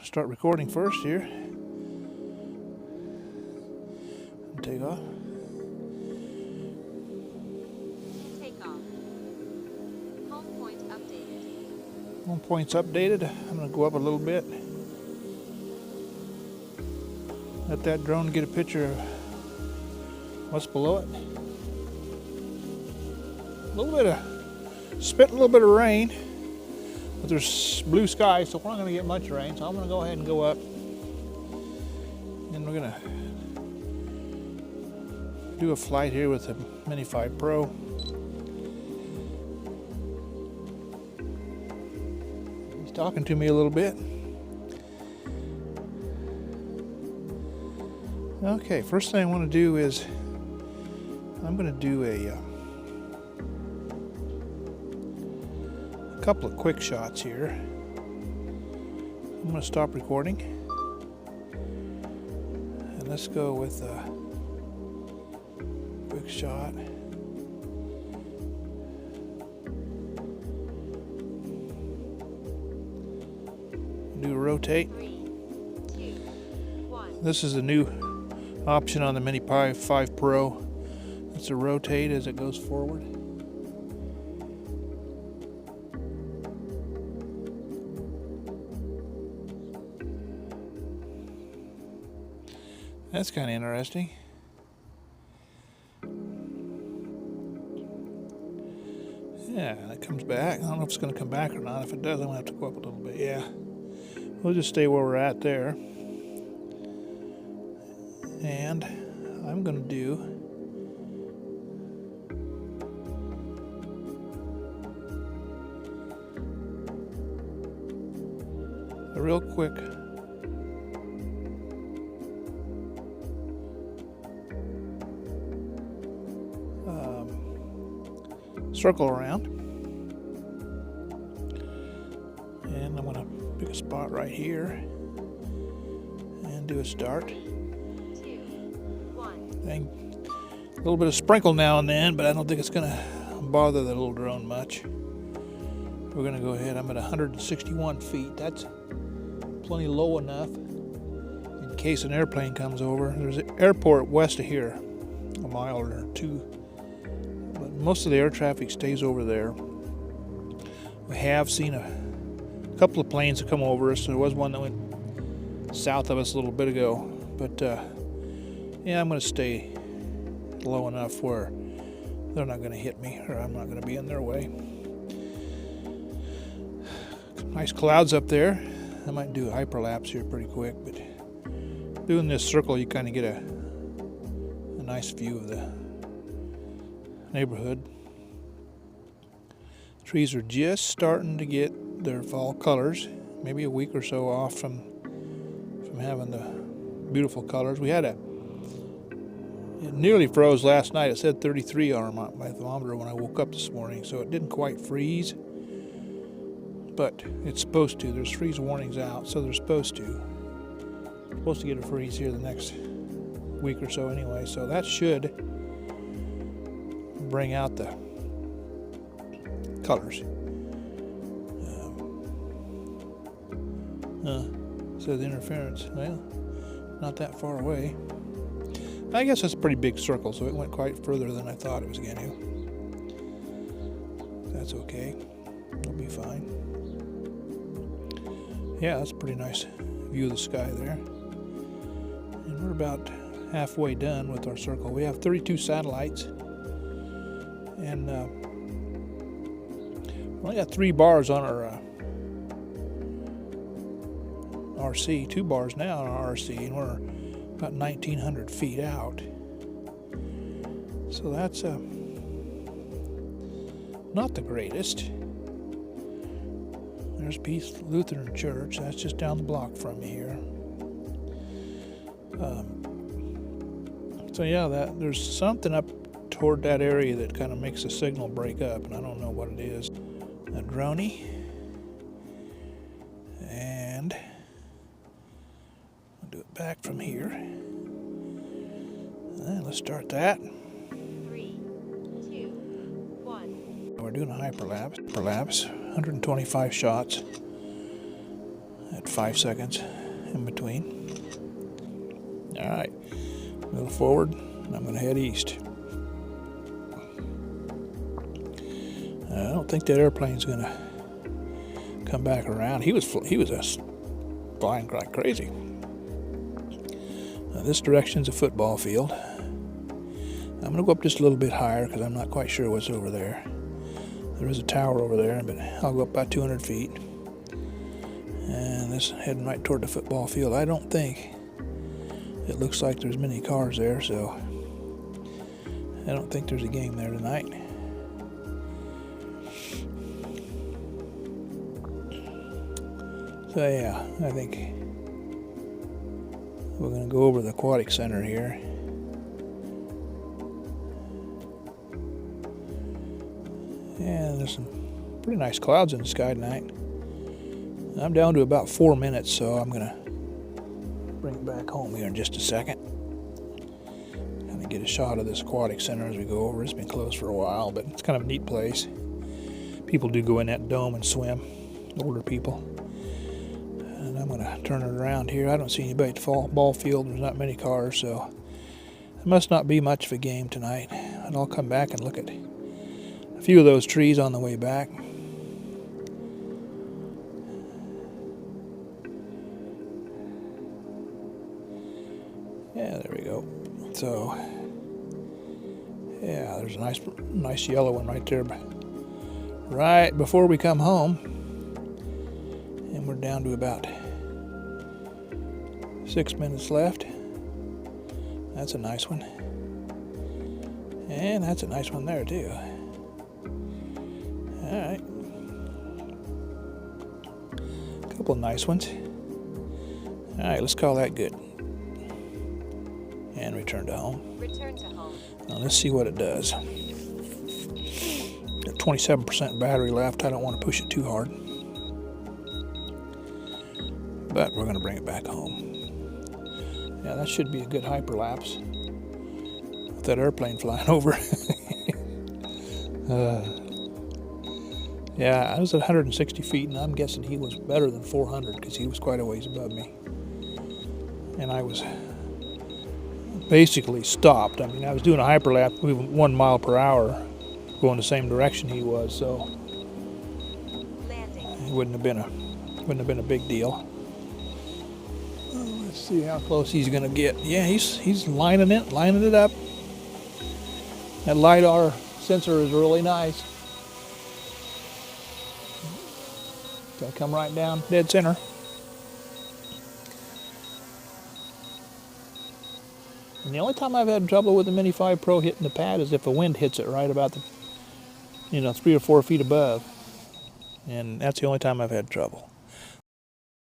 Start recording first here. And take off. Take off. Home point updated. Home point's updated. I'm going to go up a little bit. Let that drone get a picture of what's below it. A little bit of spit, a little bit of rain, but there's blue sky, so we're not going to get much rain. So I'm going to go ahead and go up, and we're going to do a flight here with the Mini 5 Pro. He's talking to me a little bit. Okay, first thing I want to do is I'm going to do a couple of quick shots here. I'm going to stop recording and let's go with a quick shot. Do a rotate. 3, 2, 1. This is the new option on the Mini 5 Pro. It's a rotate as it goes forward. That's kind of interesting. Yeah, it comes back. I don't know if it's going to come back or not. If it does, I'm going to have to go up a little bit. Yeah. We'll just stay where we're at there. And I'm going to do a real quick circle around. And I'm going to pick a spot right here and do a start. 2, 1. A little bit of sprinkle now and then, but I don't think it's going to bother the little drone much. We're going to go ahead. I'm at 161 feet. That's plenty low enough in case an airplane comes over. There's an airport west of here, a mile or two, but most of the air traffic stays over there. We have seen a couple of planes that come over us. There was one that went south of us a little bit ago, but yeah, I'm going to stay low enough where they're not going to hit me, or I'm not going to be in their way. Nice clouds up there. I might do a hyperlapse here pretty quick, but doing this circle, you kind of get a nice view of the neighborhood. Trees are just starting to get their fall colors, maybe a week or so off from having the beautiful colors. We had it nearly froze last night. It said 33 on my thermometer when I woke up this morning, so it didn't quite freeze, but it's supposed to. There's freeze warnings out, so they're supposed to get a freeze here the next week or so anyway, so that should bring out the colors. Says interference. Well, not that far away. I guess it's a pretty big circle, so it went quite further than I thought it was going to. That's okay. It'll be fine. Yeah, that's a pretty nice view of the sky there. And we're about halfway done with our circle. We have 32 satellites. And we only got 3 bars on our RC, 2 bars now on our RC, and we're about 1,900 feet out. So that's not the greatest. There's Peace Lutheran Church. That's just down the block from me here. So yeah, there's something up toward that area that kind of makes the signal break up, and I don't know what it is. A droney. And I'll do it back from here. And let's start that. 3, 2, 1. We're doing a hyperlapse. 125 shots at 5 seconds. in between. All right, move forward. I'm going to head east. I don't think that airplane's going to come back around. He was just flying like crazy. Now, this direction's a football field. I'm going to go up just a little bit higher because I'm not quite sure what's over there. There is a tower over there, but I'll go up about 200 feet. And this heading right toward the football field. I don't think it looks like there's many cars there, so I don't think there's a game there tonight. So yeah, I think we're going to go over the aquatic center here. And there's some pretty nice clouds in the sky tonight. I'm down to about 4 minutes, so I'm going to bring it back home here in just a second. Kind of get a shot of this aquatic center as we go over. It's been closed for a while, but it's kind of a neat place. People do go in that dome and swim, older people. And I'm going to turn it around here. I don't see anybody at the ball field. There's not many cars, so it must not be much of a game tonight. And I'll come back and look at a few of those trees on the way back. Yeah, there we go. So, yeah, there's a nice yellow one right there. Right before we come home. And we're down to about 6 minutes left. That's a nice one. And that's a nice one there too. All right. A couple of nice ones. All right, let's call that good. And return to home. Return to home. Now let's see what it does. Got 27% battery left. I don't want to push it too hard. But we're going to bring it back home. Yeah, that should be a good hyperlapse with that airplane flying over. Yeah, I was at 160 feet, and I'm guessing he was better than 400 because he was quite a ways above me. And I was basically stopped. I mean, I was doing a hyperlapse with 1 mile per hour going the same direction he was, so Landing. it wouldn't have been a big deal. Let's see how close he's gonna get. Yeah, he's lining it up. That LiDAR sensor is really nice. Gonna come right down dead center. And the only time I've had trouble with the Mini 5 Pro hitting the pad is if a wind hits it right about the, 3 or 4 feet above. And that's the only time I've had trouble.